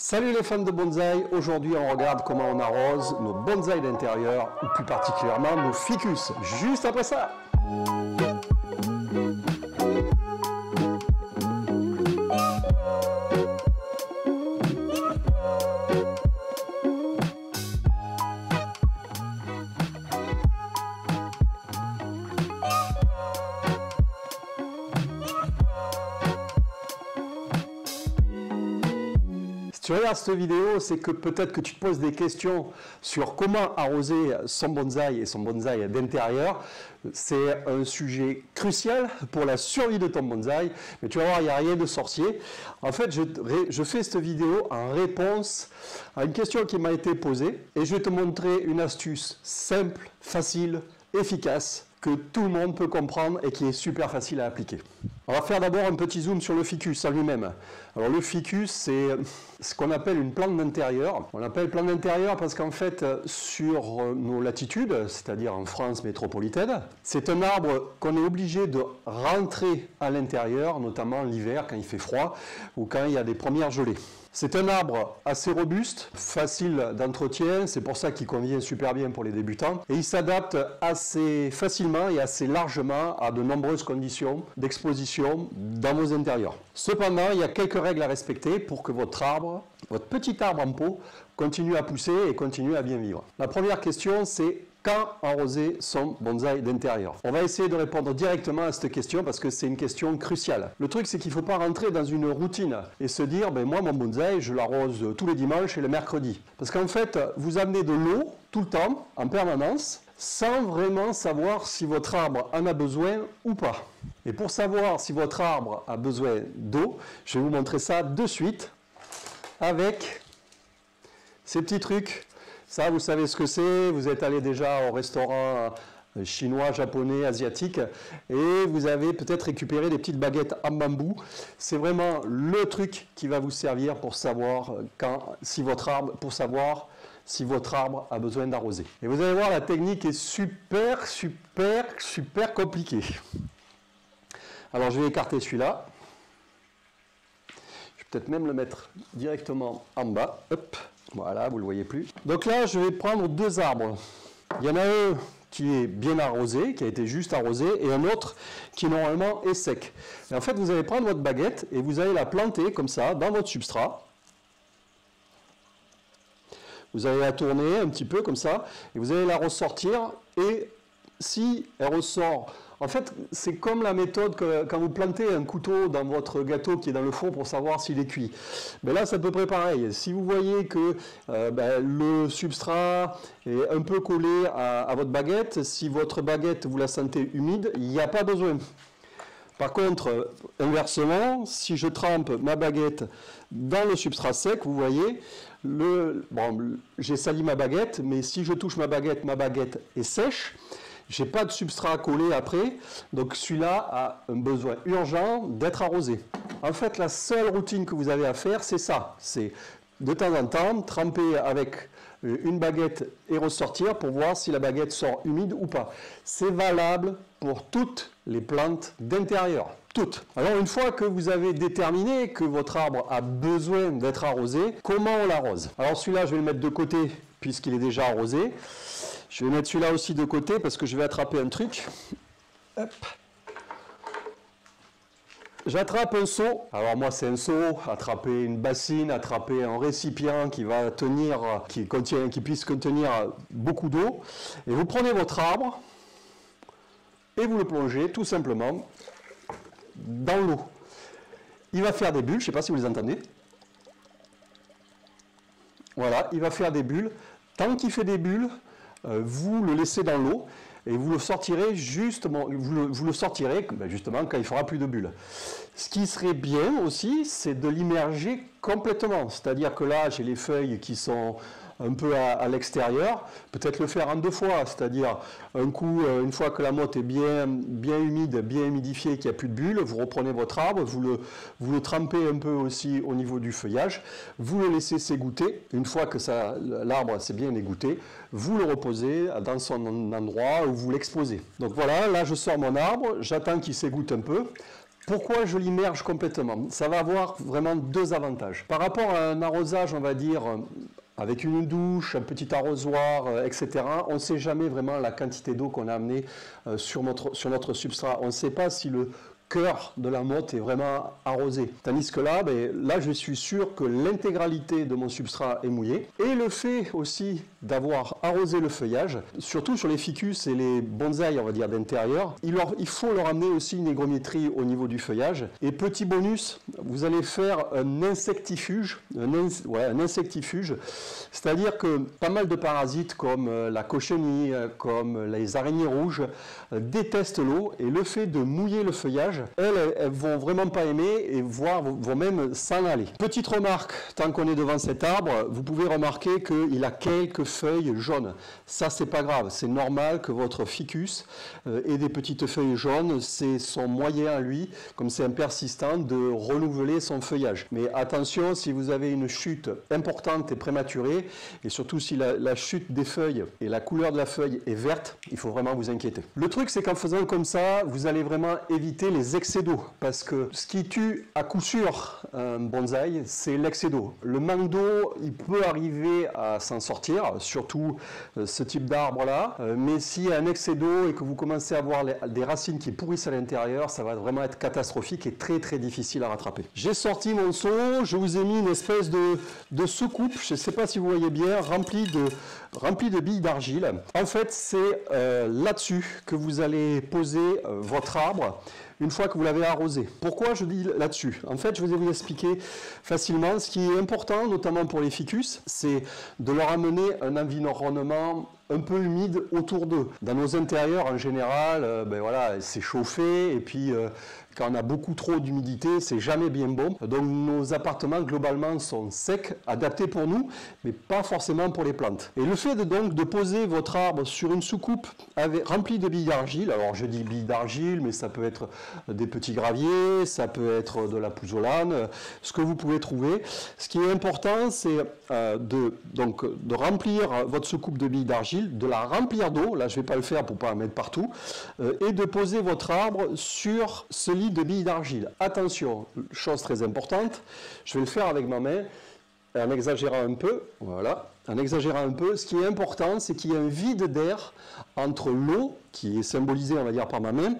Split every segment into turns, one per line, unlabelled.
Salut les fans de bonsaï, aujourd'hui on regarde comment on arrose nos bonsaïs d'intérieur, ou plus particulièrement nos ficus, juste après ça. Si tu regardes cette vidéo, c'est que peut-être que tu te poses des questions sur comment arroser son bonsaï et son bonsaï d'intérieur. C'est un sujet crucial pour la survie de ton bonsaï, mais tu vas voir, il n'y a rien de sorcier. En fait, je fais cette vidéo en réponse à une question qui m'a été posée et je vais te montrer une astuce simple, facile, efficace, que tout le monde peut comprendre et qui est super facile à appliquer. On va faire d'abord un petit zoom sur le ficus en lui-même. Alors le ficus, c'est ce qu'on appelle une plante d'intérieur. On l'appelle plante d'intérieur parce qu'en fait, sur nos latitudes, c'est-à-dire en France métropolitaine, c'est un arbre qu'on est obligé de rentrer à l'intérieur, notamment l'hiver quand il fait froid ou quand il y a des premières gelées. C'est un arbre assez robuste, facile d'entretien, c'est pour ça qu'il convient super bien pour les débutants. Et il s'adapte assez facilement et assez largement à de nombreuses conditions d'exposition dans vos intérieurs. Cependant, il y a quelques règles à respecter pour que votre arbre, votre petit arbre en pot, continue à pousser et continue à bien vivre. La première question, c'est quand arroser son bonsaï d'intérieur? On va essayer de répondre directement à cette question parce que c'est une question cruciale. Le truc, c'est qu'il ne faut pas rentrer dans une routine et se dire, ben moi, mon bonsaï, je l'arrose tous les dimanches et le mercredi. Parce qu'en fait, vous amenez de l'eau tout le temps, en permanence, sans vraiment savoir si votre arbre en a besoin ou pas. Et pour savoir si votre arbre a besoin d'eau, je vais vous montrer ça de suite avec ces petits trucs. Ça, vous savez ce que c'est, vous êtes allé déjà au restaurant chinois, japonais, asiatique, et vous avez peut-être récupéré des petites baguettes en bambou. C'est vraiment le truc qui va vous servir pour savoir si votre arbre a besoin d'arroser. Et vous allez voir, la technique est super compliquée. Alors, je vais écarter celui-là. Je vais peut-être même le mettre directement en bas. Hop. Voilà, vous ne le voyez plus. Donc là, je vais prendre deux arbres. Il y en a un qui est bien arrosé, qui a été juste arrosé, et un autre qui normalement est sec. Et en fait, vous allez prendre votre baguette et vous allez la planter comme ça dans votre substrat. Vous allez la tourner un petit peu comme ça, et vous allez la ressortir. Et si elle ressort... En fait, c'est comme la méthode que quand vous plantez un couteau dans votre gâteau qui est dans le four pour savoir s'il est cuit. Mais là, c'est à peu près pareil. Si vous voyez que le substrat est un peu collé à votre baguette, si votre baguette, vous la sentez humide, il n'y a pas besoin. Par contre, inversement, si je trempe ma baguette dans le substrat sec, vous voyez, j'ai sali ma baguette, mais si je touche ma baguette est sèche. Je n'ai pas de substrat collé après, donc celui-là a un besoin urgent d'être arrosé. En fait, la seule routine que vous avez à faire, c'est ça. C'est de temps en temps, tremper avec une baguette et ressortir pour voir si la baguette sort humide ou pas. C'est valable pour toutes les plantes d'intérieur. Toutes. Alors, une fois que vous avez déterminé que votre arbre a besoin d'être arrosé, comment on l'arrose? Alors, celui-là, je vais le mettre de côté puisqu'il est déjà arrosé. Je vais mettre celui-là aussi de côté parce que je vais attraper un truc. Hop. J'attrape un seau. Alors moi c'est un seau, attraper une bassine, attraper un récipient qui va tenir, qui puisse contenir beaucoup d'eau. Et vous prenez votre arbre et vous le plongez tout simplement dans l'eau. Il va faire des bulles, je ne sais pas si vous les entendez. Voilà, il va faire des bulles. Tant qu'il fait des bulles, vous le laissez dans l'eau et vous le sortirez justement quand il fera plus de bulles. Ce qui serait bien aussi, c'est de l'immerger complètement. C'est-à-dire que là, j'ai les feuilles qui sont un peu à l'extérieur, peut-être le faire en deux fois, c'est-à-dire un coup, une fois que la motte est bien humide, bien humidifiée, qu'il n'y a plus de bulles, vous reprenez votre arbre, vous le trempez un peu aussi au niveau du feuillage, vous le laissez s'égoutter, une fois que l'arbre s'est bien égoutté, vous le reposez dans son endroit où vous l'exposez. Donc voilà, là je sors mon arbre, j'attends qu'il s'égoutte un peu, Pourquoi je l'immerge complètement? Ça va avoir vraiment deux avantages. Par rapport à un arrosage, on va dire, avec une douche, un petit arrosoir, etc., on ne sait jamais vraiment la quantité d'eau qu'on a amenée sur notre substrat. On ne sait pas si le cœur de la motte est vraiment arrosé. Tandis que là, là, je suis sûr que l'intégralité de mon substrat est mouillée. Et le fait aussi d'avoir arrosé le feuillage, surtout sur les ficus et les bonsaïs, on va dire, d'intérieur, il faut leur amener aussi une hygrométrie au niveau du feuillage. Et petit bonus, vous allez faire un insectifuge, c'est-à-dire que pas mal de parasites comme la cochenille, comme les araignées rouges, détestent l'eau, et le fait de mouiller le feuillage, elles vont vraiment pas aimer et vont même s'en aller. Petite remarque, tant qu'on est devant cet arbre, vous pouvez remarquer qu'il a quelques feuilles jaunes. Ça, c'est pas grave, c'est normal que votre ficus ait des petites feuilles jaunes, c'est son moyen à lui, comme c'est un persistant, de renouveler son feuillage. Mais attention, si vous avez une chute importante et prématurée, et surtout si la chute des feuilles et la couleur de la feuille est verte, il faut vraiment vous inquiéter. Le truc, c'est qu'en faisant comme ça, vous allez vraiment éviter les excès d'eau, parce que ce qui tue à coup sûr un bonsaï, c'est l'excès d'eau. Le manque d'eau, il peut arriver à s'en sortir, surtout ce type d'arbre là, mais s'il y a un excès d'eau et que vous commencez à avoir des racines qui pourrissent à l'intérieur, ça va vraiment être catastrophique et très très difficile à rattraper. J'ai sorti mon seau, je vous ai mis une espèce de soucoupe, je ne sais pas si vous voyez bien, remplie de billes d'argile. En fait, c'est là-dessus que vous allez poser votre arbre une fois que vous l'avez arrosé. Pourquoi je dis là-dessus? En fait, je vais vous expliquer facilement. Ce qui est important, notamment pour les ficus, c'est de leur amener un environnement un peu humide autour d'eux. Dans nos intérieurs, en général, voilà, c'est chauffé, et puis quand on a beaucoup trop d'humidité, c'est jamais bien bon. Donc nos appartements, globalement, sont secs, adaptés pour nous, mais pas forcément pour les plantes. Et le fait de poser votre arbre sur une soucoupe remplie de billes d'argile, alors je dis billes d'argile, mais ça peut être des petits graviers, ça peut être de la pouzzolane, ce que vous pouvez trouver. Ce qui est important, c'est de remplir votre soucoupe de billes d'argile, de la remplir d'eau, là je ne vais pas le faire pour ne pas en mettre partout, et de poser votre arbre sur ce lit de billes d'argile. Attention, chose très importante, je vais le faire avec ma main, en exagérant un peu, voilà, en exagérant un peu, ce qui est important, c'est qu'il y ait un vide d'air entre l'eau, qui est symbolisée, on va dire, par ma main,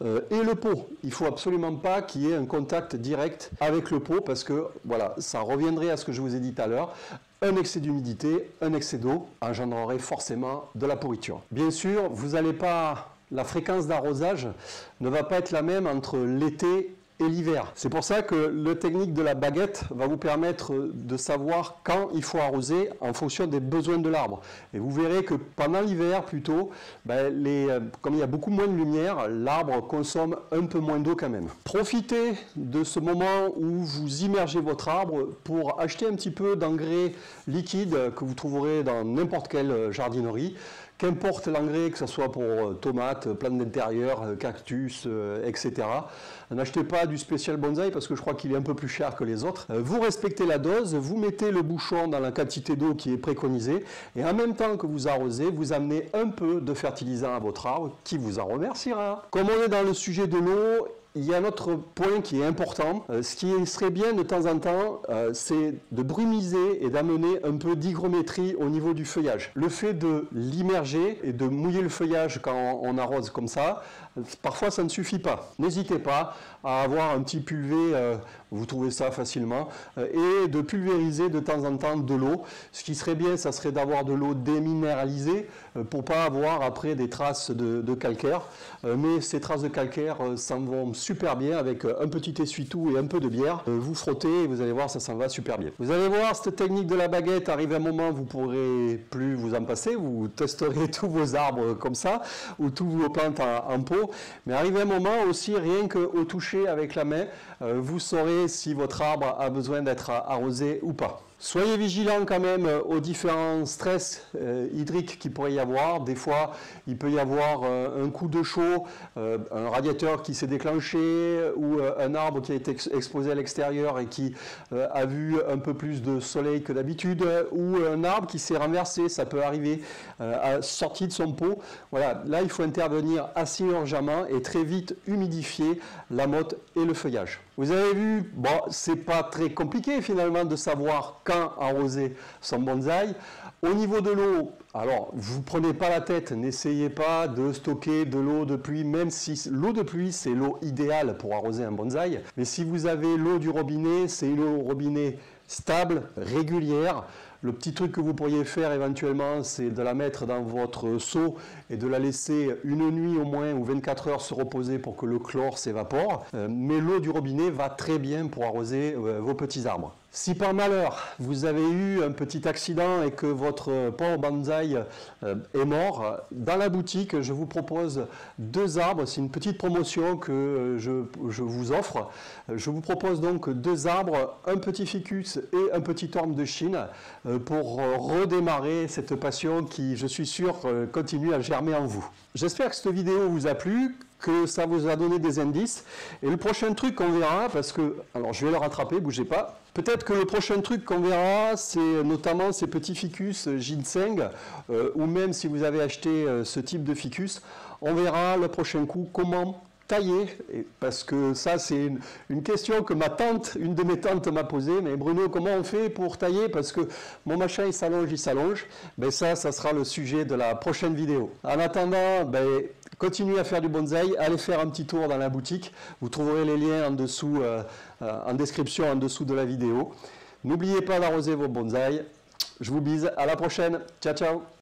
et le pot. Il ne faut absolument pas qu'il y ait un contact direct avec le pot, parce que, voilà, ça reviendrait à ce que je vous ai dit tout à l'heure. Un excès d'humidité, un excès d'eau engendrerait forcément de la pourriture. Bien sûr, vous n'allez pas... La fréquence d'arrosage ne va pas être la même entre l'été et l'hiver. C'est pour ça que la technique de la baguette va vous permettre de savoir quand il faut arroser en fonction des besoins de l'arbre. Et vous verrez que pendant l'hiver, plutôt, comme il y a beaucoup moins de lumière, l'arbre consomme un peu moins d'eau quand même. Profitez de ce moment où vous immergez votre arbre pour acheter un petit peu d'engrais liquide que vous trouverez dans n'importe quelle jardinerie. Qu'importe l'engrais, que ce soit pour tomates, plantes d'intérieur, cactus, etc. N'achetez pas du spécial bonsaï parce que je crois qu'il est un peu plus cher que les autres. Vous respectez la dose, vous mettez le bouchon dans la quantité d'eau qui est préconisée et en même temps que vous arrosez, vous amenez un peu de fertilisant à votre arbre qui vous en remerciera. Comme on est dans le sujet de l'eau, il y a un autre point qui est important. Ce qui serait bien de temps en temps, c'est de brumiser et d'amener un peu d'hygrométrie au niveau du feuillage. Le fait de l'immerger et de mouiller le feuillage quand on arrose comme ça, parfois ça ne suffit pas. N'hésitez pas à avoir un petit pulvé, vous trouvez ça facilement, et de pulvériser de temps en temps de l'eau. Ce qui serait bien, ça serait d'avoir de l'eau déminéralisée pour ne pas avoir après des traces de calcaire. Mais ces traces de calcaire s'en vont super bien avec un petit essuie-tout et un peu de bière. Vous frottez et vous allez voir, ça s'en va super bien. Vous allez voir, cette technique de la baguette, arrive un moment, vous ne pourrez plus vous en passer. Vous testerez tous vos arbres comme ça, ou tous vos plantes en pot. Mais arrive un moment aussi, rien qu'au toucher avec la main, vous saurez si votre arbre a besoin d'être arrosé ou pas. Soyez vigilants quand même aux différents stress hydriques qu'il pourrait y avoir. Des fois, il peut y avoir un coup de chaud, un radiateur qui s'est déclenché ou un arbre qui a été exposé à l'extérieur et qui a vu un peu plus de soleil que d'habitude, ou un arbre qui s'est renversé, ça peut arriver, sorti de son pot. Voilà, là il faut intervenir assez urgemment et très vite humidifier la motte et le feuillage. Vous avez vu, bon, c'est pas très compliqué finalement de savoir quand arroser son bonsaï. Au niveau de l'eau, alors vous ne prenez pas la tête, n'essayez pas de stocker de l'eau de pluie, même si l'eau de pluie c'est l'eau idéale pour arroser un bonsaï. Mais si vous avez l'eau du robinet, c'est une eau robinet stable, régulière. Le petit truc que vous pourriez faire éventuellement, c'est de la mettre dans votre seau et de la laisser une nuit au moins ou 24 heures se reposer pour que le chlore s'évapore. Mais l'eau du robinet va très bien pour arroser vos petits arbres. Si par malheur vous avez eu un petit accident et que votre pauvre bonsaï est mort, dans la boutique je vous propose 2 arbres, c'est une petite promotion que je vous offre. Je vous propose donc 2 arbres, un petit ficus et un petit orme de Chine pour redémarrer cette passion qui, je suis sûr, continue à germer en vous. J'espère que cette vidéo vous a plu, que ça vous a donné des indices. Et le prochain truc qu'on verra, parce que, alors je vais le rattraper, bougez pas. Peut-être que le prochain truc qu'on verra, c'est notamment ces petits ficus ginseng, ou même si vous avez acheté ce type de ficus, on verra le prochain coup comment tailler, parce que ça c'est une question que une de mes tantes m'a posée, mais Bruno, comment on fait pour tailler, parce que mon machin il s'allonge, ben ça sera le sujet de la prochaine vidéo. En attendant, ben, continuez à faire du bonsaï, allez faire un petit tour dans la boutique, vous trouverez les liens en dessous, en description en dessous de la vidéo. N'oubliez pas d'arroser vos bonsaïs, je vous bise, à la prochaine, ciao ciao.